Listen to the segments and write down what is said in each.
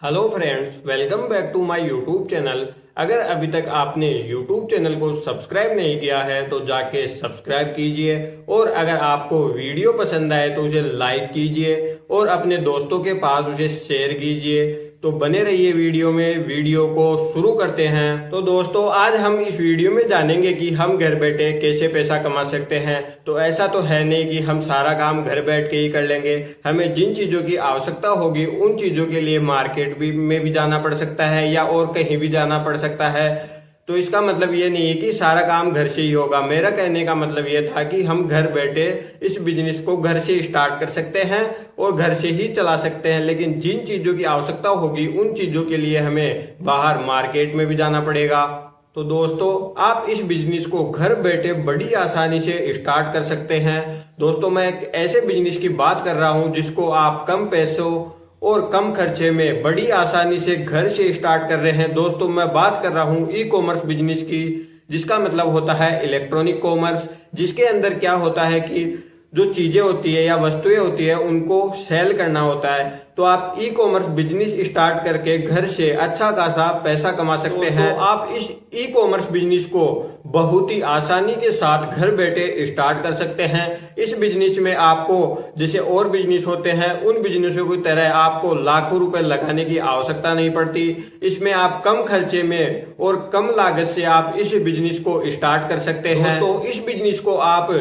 Hello friends, welcome back to my YouTube channel. अगर अभी तक आपने यूट्यूब चैनल को सब्सक्राइब नहीं किया है तो जाके सब्सक्राइब कीजिए, और अगर आपको वीडियो पसंद आए तो उसे लाइक कीजिए और अपने दोस्तों के पास उसे शेयर कीजिए। तो बने रहिए वीडियो में। वीडियो को शुरू करते हैं। तो दोस्तों, आज हम इस वीडियो में जानेंगे कि हम घर बैठे कैसे पैसा कमा सकते हैं। तो ऐसा तो है नहीं कि हम सारा काम घर बैठ के ही कर लेंगे। हमें जिन चीजों की आवश्यकता होगी उन चीजों के लिए मार्केट में भी जाना पड़ सकता है या और कहीं भी जाना पड़ सकता है। तो इसका मतलब ये नहीं है कि सारा काम घर से ही होगा। मेरा कहने का मतलब ये था कि हम घर बैठे इस बिजनेस को घर से स्टार्ट कर सकते हैं और घर से ही चला सकते हैं, लेकिन जिन चीजों की आवश्यकता होगी उन चीजों के लिए हमें बाहर मार्केट में भी जाना पड़ेगा। तो दोस्तों, आप इस बिजनेस को घर बैठे बड़ी आसानी से स्टार्ट कर सकते हैं। दोस्तों, मैं एक ऐसे बिजनेस की बात कर रहा हूं जिसको आप कम पैसों और कम खर्चे में बड़ी आसानी से घर से स्टार्ट कर रहे हैं। दोस्तों, मैं बात कर रहा हूं ई कॉमर्स बिजनेस की, जिसका मतलब होता है इलेक्ट्रॉनिक कॉमर्स, जिसके अंदर क्या होता है कि जो चीजें होती है या वस्तुएं होती है उनको सेल करना होता है। तो आप ई कॉमर्स बिजनेस स्टार्ट करके घर से अच्छा खासा पैसा कमा सकते हैं। आप इस ई कॉमर्स बिजनेस को बहुत ही आसानी के साथ घर बैठे स्टार्ट कर सकते हैं। इस बिजनेस में आपको जैसे और बिजनेस होते हैं उन बिजनेसों की तरह आपको लाखों रुपए लगाने की आवश्यकता नहीं पड़ती। इसमें आप कम खर्चे में और कम लागत से आप इस बिजनेस को स्टार्ट कर सकते हैं। तो इस बिजनेस को आप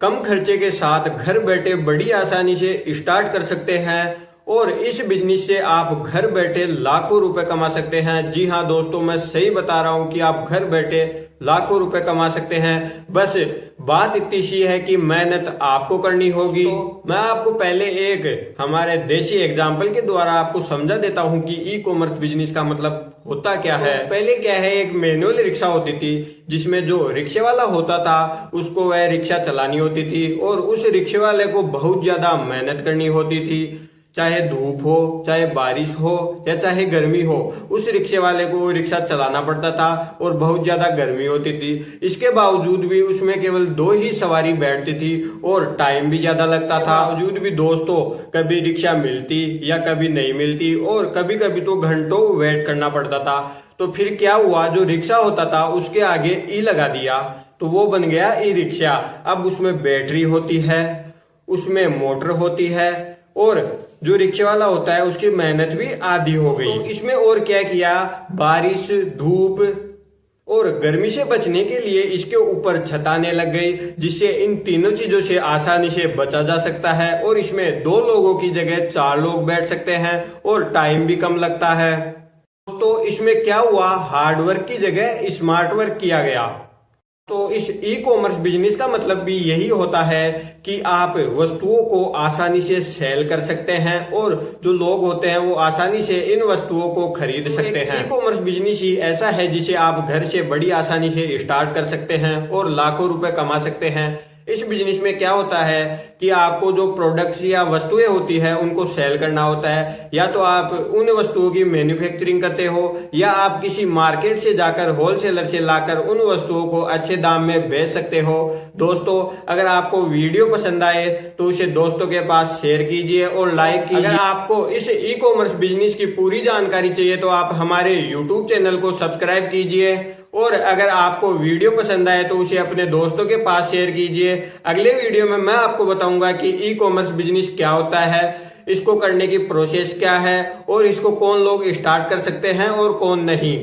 कम खर्चे के साथ घर बैठे बड़ी आसानी से स्टार्ट कर सकते हैं और इस बिजनेस से आप घर बैठे लाखों रुपए कमा सकते हैं। जी हाँ दोस्तों, मैं सही बता रहा हूं कि आप घर बैठे लाखों रुपए कमा सकते हैं। बस बात इतनी सी है कि मेहनत आपको करनी होगी। तो मैं आपको पहले एक हमारे देसी एग्जाम्पल के द्वारा आपको समझा देता हूं कि ई कॉमर्स बिजनेस का मतलब होता क्या है। पहले क्या है, एक मैनुअल रिक्शा होती थी जिसमें जो रिक्शे वाला होता था उसको वह रिक्शा चलानी होती थी और उस रिक्शे वाले को बहुत ज्यादा मेहनत करनी होती थी। चाहे धूप हो, चाहे बारिश हो या चाहे गर्मी हो, उस रिक्शे वाले को रिक्शा चलाना पड़ता था और बहुत ज्यादा गर्मी होती थी। इसके बावजूद भी उसमें केवल 2 ही सवारी बैठती थी और टाइम भी ज्यादा लगता था। बावजूद भी दोस्तों, कभी रिक्शा मिलती या कभी नहीं मिलती और कभी कभी तो घंटों वेट करना पड़ता था। तो फिर क्या हुआ, जो रिक्शा होता था उसके आगे ई लगा दिया तो वो बन गया ई रिक्शा। अब उसमें बैटरी होती है, उसमें मोटर होती है और जो रिक्शे वाला होता है उसकी मेहनत भी आधी हो गई। तो इसमें और क्या किया, बारिश, धूप और गर्मी से बचने के लिए इसके ऊपर छत आने लग गई, जिससे इन तीनों चीजों से आसानी से बचा जा सकता है और इसमें 2 लोगों की जगह 4 लोग बैठ सकते हैं और टाइम भी कम लगता है। तो इसमें क्या हुआ, हार्डवर्क की जगह स्मार्ट वर्क किया गया। तो इस ई कॉमर्स बिजनेस का मतलब भी यही होता है कि आप वस्तुओं को आसानी से सेल कर सकते हैं और जो लोग होते हैं वो आसानी से इन वस्तुओं को खरीद सकते हैं। ई कॉमर्स बिजनेस ही ऐसा है जिसे आप घर से बड़ी आसानी से स्टार्ट कर सकते हैं और लाखों रुपए कमा सकते हैं। इस बिजनेस में क्या होता है कि आपको जो प्रोडक्ट्स या वस्तुएं होती है उनको सेल करना होता है। या तो आप उन वस्तुओं की मैन्युफैक्चरिंग करते हो या आप किसी मार्केट से जाकर होलसेलर से लाकर उन वस्तुओं को अच्छे दाम में बेच सकते हो। दोस्तों, अगर आपको वीडियो पसंद आए तो उसे दोस्तों के पास शेयर कीजिए और लाइक कीजिए। अगर आपको इस ई कॉमर्स बिजनेस की पूरी जानकारी चाहिए तो आप हमारे यूट्यूब चैनल को सब्सक्राइब कीजिए और अगर आपको वीडियो पसंद आए तो उसे अपने दोस्तों के पास शेयर कीजिए। अगले वीडियो में मैं आपको बताऊंगा कि ई कॉमर्स बिजनेस क्या होता है, इसको करने की प्रोसेस क्या है और इसको कौन लोग स्टार्ट कर सकते हैं और कौन नहीं।